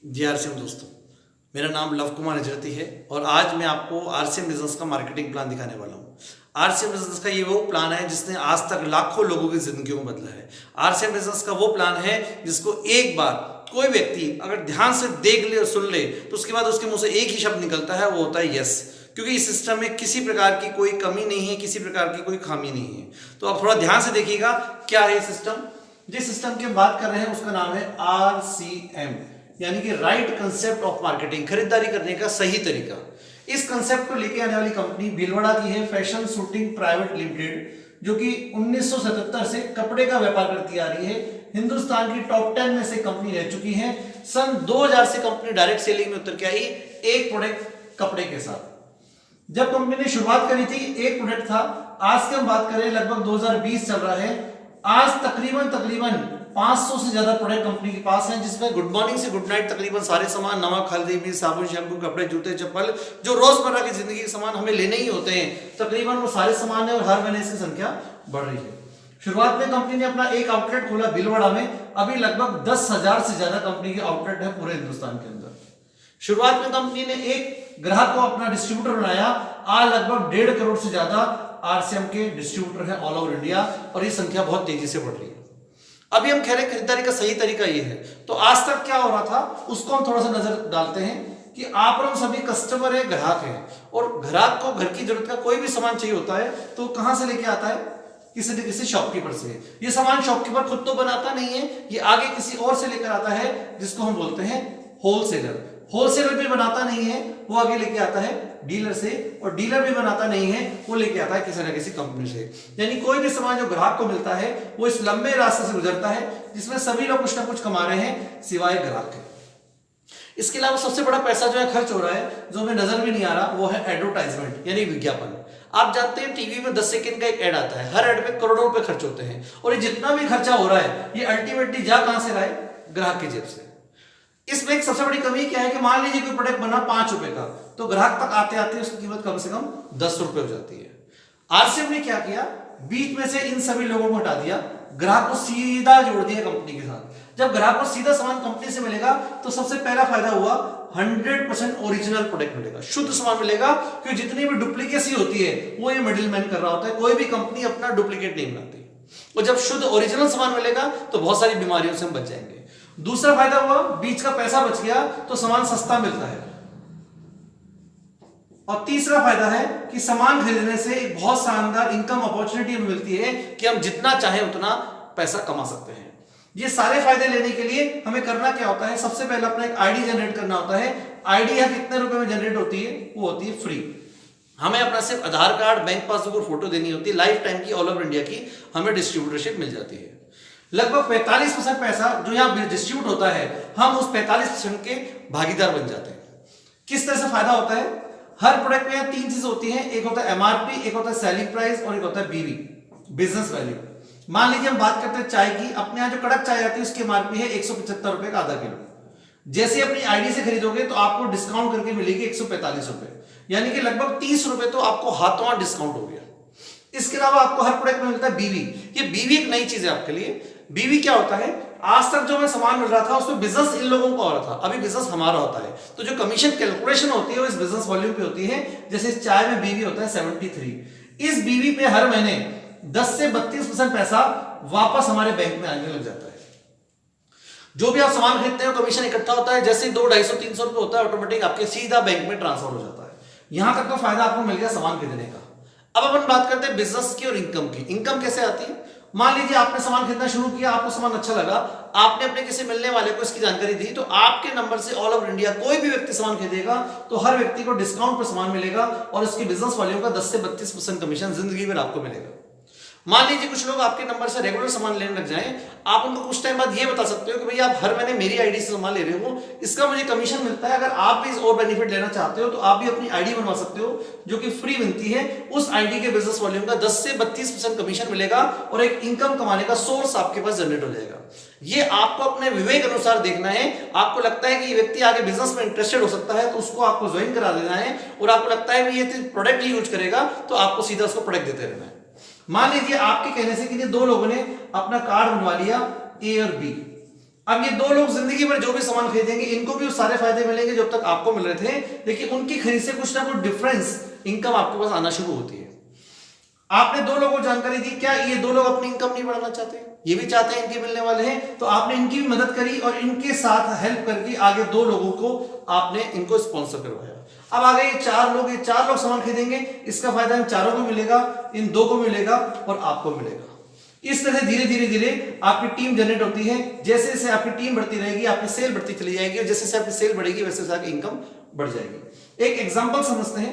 जी RCM दोस्तों, मेरा नाम लव कुमार अजरती है और आज मैं आपको आरसीएम बिजनेस का मार्केटिंग प्लान दिखाने वाला हूँ। आरसीएम बिजनेस का ये वो प्लान है जिसने आज तक लाखों लोगों की जिंदगी को बदला है। आरसीएम बिजनेस का वो प्लान है जिसको एक बार कोई व्यक्ति अगर ध्यान से देख ले और सुन ले तो उसके बाद उसके मुंह से एक ही शब्द निकलता है, वो होता है यस। क्योंकि इस सिस्टम में किसी प्रकार की कोई कमी नहीं है, किसी प्रकार की कोई खामी नहीं है। तो आप थोड़ा ध्यान से देखिएगा क्या है सिस्टम। जिस सिस्टम की हम बात कर रहे हैं उसका नाम है आरसीएम, यानी कि राइट कंसेप्ट ऑफ मार्केटिंग, खरीदारी करने का सही तरीका। इस कंसेप्ट को लेके आने वाली कंपनी भीलवाड़ा की है फैशन शूटिंग प्राइवेट लिमिटेड, जो कि 1977 से कपड़े का व्यापार करती आ रही है। हिंदुस्तान की टॉप 10 में से कंपनी रह चुकी है। सन 2000 से कंपनी डायरेक्ट सेलिंग में उतर के आई एक प्रोडक्ट कपड़े के साथ। जब कंपनी ने शुरुआत करी थी एक प्रोडक्ट था। आज की हम बात करें लगभग 2020 चल रहा है। आज तकरीबन 500 से ज्यादा प्रोडक्ट कंपनी के पास हैं, जिसमें गुड मॉर्निंग से गुड नाइट तकरीबन सारे सामान, नमक, हल्दी, मिर्च, साबुन, शैम्पू, कपड़े, जूते, चप्पल, जो रोजमर्रा की जिंदगी के सामान हमें लेने ही होते हैं, तकरीबन वो सारे सामान है और हर महीने इसकी संख्या बढ़ रही है। शुरुआत में कंपनी ने अपना एक आउटलेट खोला भीलवाड़ा में। अभी लगभग 10,000 से ज्यादा कंपनी के आउटलेट है पूरे हिंदुस्तान के अंदर। शुरुआत में कंपनी ने एक ग्राहक को अपना डिस्ट्रीब्यूटर बनाया। आज लगभग 1.5 करोड़ से ज्यादा आरसीएम के डिस्ट्रीब्यूटर है ऑल ओवर इंडिया और ये संख्या बहुत तेजी से बढ़ रही है। अभी हम कह रहे हैं खरीदारी का सही तरीका ये है। तो आज तक क्या हो रहा था उसको हम थोड़ा सा नजर डालते हैं कि आप और हम सभी कस्टमर है, ग्राहक है, और ग्राहक को घर की जरूरत का कोई भी सामान चाहिए होता है तो कहां से लेके आता है? किसी न किसी शॉपकीपर से। ये सामान शॉपकीपर खुद तो बनाता नहीं है, ये आगे किसी और से लेकर आता है, जिसको हम बोलते हैं होलसेलर। होलसेलर भी बनाता नहीं है, वो आगे लेके आता है डीलर से, और डीलर भी बनाता नहीं है, वो लेके आता है किसी न किसी कंपनी से। यानी कोई भी सामान जो ग्राहक को मिलता है वो इस लंबे रास्ते से गुजरता है जिसमें सभी लोग कुछ ना कुछ कमा रहे हैं सिवाय ग्राहक के। इसके अलावा सबसे बड़ा पैसा जो है खर्च हो रहा है, जो हमें नजर भी नहीं आ रहा, वो है एडवर्टाइजमेंट यानी विज्ञापन। आप जानते हैं टीवी में 10 सेकंड का एक ऐड आता है, हर ऐड पे करोड़ों रुपए खर्च होते हैं, और ये जितना भी खर्चा हो रहा है ये अल्टीमेटली जा कहां से रहा है? ग्राहक की जेब से। इसमें एक सबसे बड़ी कमी क्या है कि मान लीजिए कोई प्रोडक्ट बना 5 रुपए का, तो ग्राहक तक आते आते उसकी कीमत कम से कम 10 रुपए हो जाती है। आरसीएम ने क्या किया? बीच में से इन सभी लोगों को हटा दिया, ग्राहक को सीधा जोड़ दिया कंपनी के साथ। जब ग्राहक को सीधा सामान कंपनी से मिलेगा तो सबसे पहला फायदा हुआ 100% ओरिजिनल प्रोडक्ट मिलेगा, शुद्ध सामान मिलेगा। क्योंकि जितनी भी डुप्लीकेसी होती है वो ये मिडिलमैन कर रहा होता है, कोई भी कंपनी अपना डुप्लीकेट नहीं बनाती। और जब शुद्ध ओरिजिनल सामान मिलेगा तो बहुत सारी बीमारियों से हम बच जाएंगे। दूसरा फायदा हुआ बीच का पैसा बच गया तो सामान सस्ता मिलता है। और तीसरा फायदा है कि सामान खरीदने से एक बहुत शानदार इनकम अपॉर्चुनिटी मिलती है कि हम जितना चाहें उतना पैसा कमा सकते हैं। ये सारे फायदे लेने के लिए हमें करना क्या होता है? सबसे पहले अपना एक आईडी जनरेट करना होता है। आईडी यहां कितने रुपए में जनरेट होती है? वो होती है फ्री। हमें अपना सिर्फ आधार कार्ड, बैंक पासबुक और फोटो देनी होती है। लाइफ टाइम की, ऑल ओवर इंडिया की हमें डिस्ट्रीब्यूटरशिप मिल जाती है। लगभग 45% पैसा जो यहां डिस्ट्रीब्यूट होता है, हम उस 45% के भागीदार बन जाते हैं। किस तरह से फायदा होता है? हर प्रोडक्ट में 3 चीज होती हैं, एक होता है एमआरपी, एक होता है सेलिंग प्राइस और एक होता है बीवी, बिजनेस वैल्यू। मान लीजिए हम बात करते हैं चाय की, अपने यहां जो कड़क चाय आती है उसकी एमआरपी है 175 रुपए का आधा किलो। जैसे अपनी आईडी से खरीदोगे तो आपको डिस्काउंट करके मिलेगी 145 रुपए, यानी कि लगभग 30 रुपए तो आपको हाथों हाथ डिस्काउंट हो गया। इसके अलावा आपको हर प्रोडक्ट में मिलता है बीवी। ये बीवी एक नई चीज है आपके लिए। बीवी क्या होता है? आज तक जो हमें सामान मिल रहा था उसमें बिजनेस इन लोगों को हो रहा था, अभी बिजनेस हमारा होता है। तो जो कमीशन कैलकुलेशन होती है वो इस बिजनेस वॉल्यूम पे होती है। जैसे इस चाय में बीवी होता है 73। इस बीवी पे हर महीने 10 से 32% पैसा वापस हमारे बैंक में आने लग जाता है। जो भी आप सामान खरीदते हो कमीशन इकट्ठा होता है, जैसे 200, 250, 300 रुपए होता है, ऑटोमेटिक आपके सीधा बैंक में ट्रांसफर हो जाता है। यहां तक तो फायदा आपको मिल गया सामान खरीदने का। अब अपन बात करते हैं बिजनेस की और इनकम की। इनकम कैसे आती है? मान लीजिए आपने सामान खरीदना शुरू किया, आपको सामान अच्छा लगा, आपने अपने किसी मिलने वाले को इसकी जानकारी दी, तो आपके नंबर से ऑल ओवर इंडिया कोई भी व्यक्ति सामान खरीदेगा तो हर व्यक्ति को डिस्काउंट पर सामान मिलेगा और इसकी बिजनेस वॉल्यूम का 10 से 32% कमीशन जिंदगी भर आपको मिलेगा। मान लीजिए कुछ लोग आपके नंबर से रेगुलर सामान लेने लग जाएं, आप उनको कुछ टाइम बाद ये बता सकते हो कि भैया आप हर महीने मेरी आईडी से सामान ले रहे हो, इसका मुझे कमीशन मिलता है। अगर आप भी और बेनिफिट लेना चाहते हो तो आप भी अपनी आईडी बनवा सकते हो जो कि फ्री बनती है। उस आईडी के बिजनेस वॉल्यूम का 10 से 32% कमीशन मिलेगा और एक इनकम कमाने का सोर्स आपके पास जनरेट हो जाएगा। ये आपको अपने विवेक अनुसार देखना है। आपको लगता है कि ये व्यक्ति आगे बिजनेस में इंटरेस्टेड हो सकता है तो उसको आपको ज्वाइन करा देना है, और आपको लगता है कि ये प्रोडक्ट ही यूज करेगा तो आपको सीधा उसको प्रोडक्ट देते रहना है। मान लीजिए आपके कहने से कि 2 लोगों ने अपना कार्ड बनवा लिया ए और बी। अब ये 2 लोग जिंदगी भर जो भी सामान खरीदेंगे इनको भी सारे फायदे मिलेंगे जो अब तक आपको मिल रहे थे, लेकिन उनकी खरीद से कुछ ना कुछ डिफरेंस इनकम आपके पास आना शुरू होती है। आपने 2 लोगों को जानकारी दी, क्या ये 2 लोग अपनी इनकम नहीं बढ़ाना चाहते? ये भी चाहते हैं, इनके मिलने वाले हैं, तो आपने इनकी भी मदद करी और इनके साथ हेल्प करके आगे 2 लोगों को आपने इनको स्पॉन्सर करवाया। अब आगे ये 4 लोग सामान खरीदेंगे, इसका फायदा इन चारों को मिलेगा, इन 2 को मिलेगा और आपको मिलेगा। इस तरह धीरे धीरे आपकी टीम जनरेट होती है। जैसे जैसे आपकी टीम बढ़ती रहेगी आपकी सेल बढ़ती चली जाएगी, और जैसे जैसे आपकी सेल बढ़ेगी वैसे वैसे आपकी इनकम बढ़ जाएगी। एक एग्जांपल समझते हैं।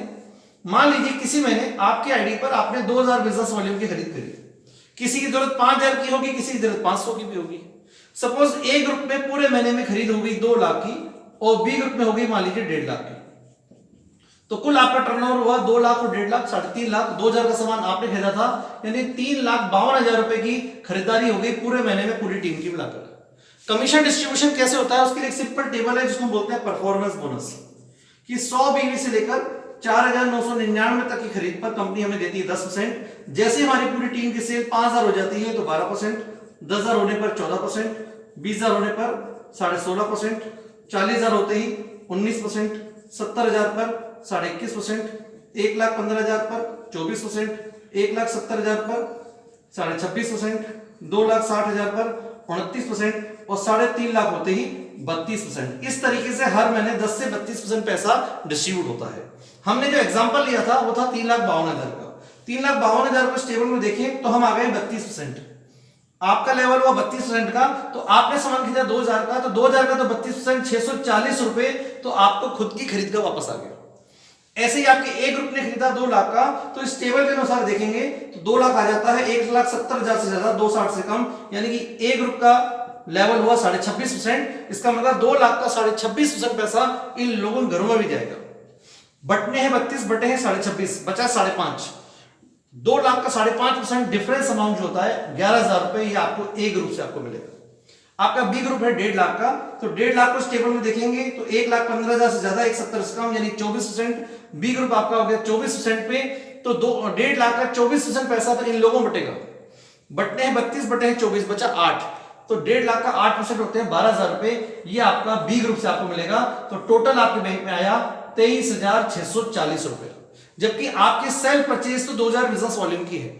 मान लीजिए किसी महीने आपके आईडी पर आपने 2000 बिजनेस वॉल्यूम की खरीद करी, किसी की जरूरत 5000 की होगी, किसी की जरूरत 500 की भी होगी। सपोज ए ग्रुप में पूरे महीने में खरीद होगी 2 लाख की और बी ग्रुप में होगी मान लीजिए 1.5 लाख की, तो कुल आपका टर्नओवर हुआ 2 लाख और 1.5 लाख, 3.5 लाख। 2000 का सामान आपने खरीदा था, यानी 3,52,000 रुपए की खरीदारी हो गई पूरे महीने में पूरी टीम की मिलाकर। कमीशन डिस्ट्रीब्यूशन कैसे होता है उसके लिए एक सिंपल टेबल है जिसको बोलते हैं परफॉर्मेंस बोनस, कि 100 बीवी से लेकर 4,999 तक की खरीद पर कंपनी हमें देती है 10%। जैसे हमारी पूरी टीम की सेल 5,000 हो जाती है तो 12%, 10,000 होने पर 14%, 20,000 होने पर 16.5%, 40,000 होते ही 19%, 70,000 पर 21.5%, 1,15,000 पर 24%, 1,70,000 पर 26.5%, 2,60,000 पर 29% और 3.5 लाख होते ही 32%। इस तरीके से हर महीने 10 से 32% पैसा डिस्ट्रीब्यूट होता है। हमने जो एग्जांपल लिया था वो था 3,52,000 का। 3,52,000 को टेबल में देखें तो हम आ गए 32%। आपका लेवल हुआ 32% का, तो आपने सामान खरीदा 2,000 का, तो 2,000 का तो 32%, 640 रुपए तो आपको खुद की खरीद का वापस आ गया। ऐसे ही आपके ए ग्रुप ने खरीदा 2 लाख का, तो इस टेबल के अनुसार देखेंगे तो 2 लाख आ जाता है, 1,70,000 से ज्यादा, 260 से कम, यानी कि ए ग्रुप का लेवल हुआ 26.5%। इसका मतलब 2 लाख का 26.5% पैसा इन लोगों के घरों में भी जाएगा। बटने हैं 32, बटे हैं 26.5, बचा 5.5। 2 लाख का 5.5% डिफरेंस अमाउंट जो होता है 11,000 रुपए, ये आपको ए ग्रुप से आपको मिलेगा। आपका बी ग्रुप है 1.5 लाख का, तो 1.5 लाख को इस टेबल में देखेंगे तो 1,15,000 से ज्यादा, 1,70,000 से कम, यानी 24%। बी ग्रुप आपका हो गया 24% पे, तो 1.5 लाख का 24% पैसा तो इन लोगों में बटेगा। बटने हैं 32, बटे हैं 24, बचा 8, तो 1.5 लाख का 8% होते हैं 12,000 रुपए, ये आपका बी ग्रुप से आपको मिलेगा। तो टोटल आपके बैंक में आया 23,640 रुपए, जबकि आपकी सेल्फ परचेज तो 2,000 बिजनेस वॉल्यूम की है,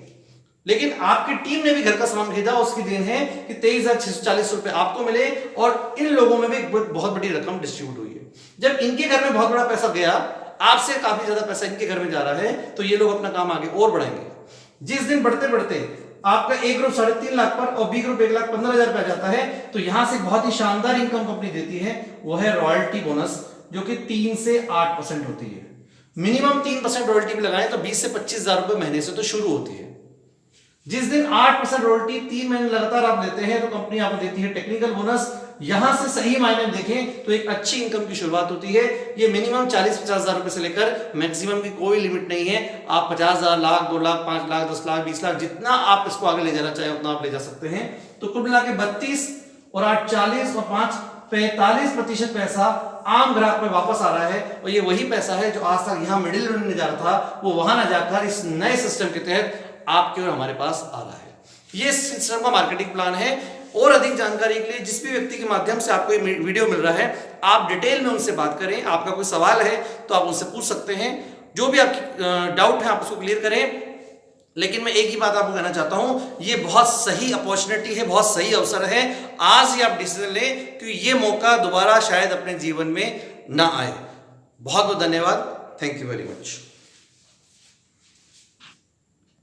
लेकिन आपकी टीम ने भी घर का सामान खरीदा, उसकी देन है कि 23,640 रुपए आपको मिले और इन लोगों में भी बहुत बड़ी रकम डिस्ट्रीब्यूट हुई है। जब इनके घर में बहुत बड़ा पैसा गया, आपसे काफी ज्यादा पैसा इनके घर में जा रहा है, तो ये लोग अपना काम आगे और बढ़ाएंगे। जिस दिन बढ़ते बढ़ते आपका ए ग्रुप 3.5 लाख पर और बी ग्रुप 1,15,000 पे आ जाता है, तो यहां से बहुत ही शानदार इनकम कंपनी देती है, वो है रॉयल्टी बोनस, जो कि 3 से 8% होती है। मिनिमम 3% रॉयल्टी भी लगाएं तो 20 से 25,000 रुपए महीने से तो शुरू होती है। जिस दिन 8% रॉयल्टी 3 महीने लगातार आप लेते हैं तो कंपनी आपको देती है टेक्निकल बोनस। यहां से सही मायने में देखें तो एक अच्छी इनकम की शुरुआत होती है। ये मिनिमम 40-50,000 रुपए से लेकर मैक्सिमम की कोई लिमिट नहीं है। आप 50,000, लाख, 2 लाख, 5 लाख, 10 लाख, 20 लाख, जितना आप इसको आगे ले जाना चाहें उतना आप ले जा सकते हैं। तो कुल मिला के 32 और 8 40 और 5 45% पैसा आम ग्राहक में वापस आ रहा है, और ये वही पैसा है जो आज तक यहाँ मिडिल मैन में जा रहा था, वो वहां ना जाकर इस नए सिस्टम के तहत आपके और हमारे पास आ रहा है। ये सिस्टम का मार्केटिंग प्लान है। और अधिक जानकारी के लिए जिस भी व्यक्ति के माध्यम से आपको ये वीडियो मिल रहा है, आप डिटेल में उनसे बात करें। आपका कोई सवाल है तो आप उनसे पूछ सकते हैं, जो भी आपकी डाउट है आप उसको क्लियर करें। लेकिन मैं एक ही बात आपको कहना चाहता हूं, ये बहुत सही अपॉर्चुनिटी है, बहुत सही अवसर है। आज ही आप डिसीजन लें कि ये मौका दोबारा शायद अपने जीवन में ना आए। बहुत बहुत धन्यवाद। Thank you very much.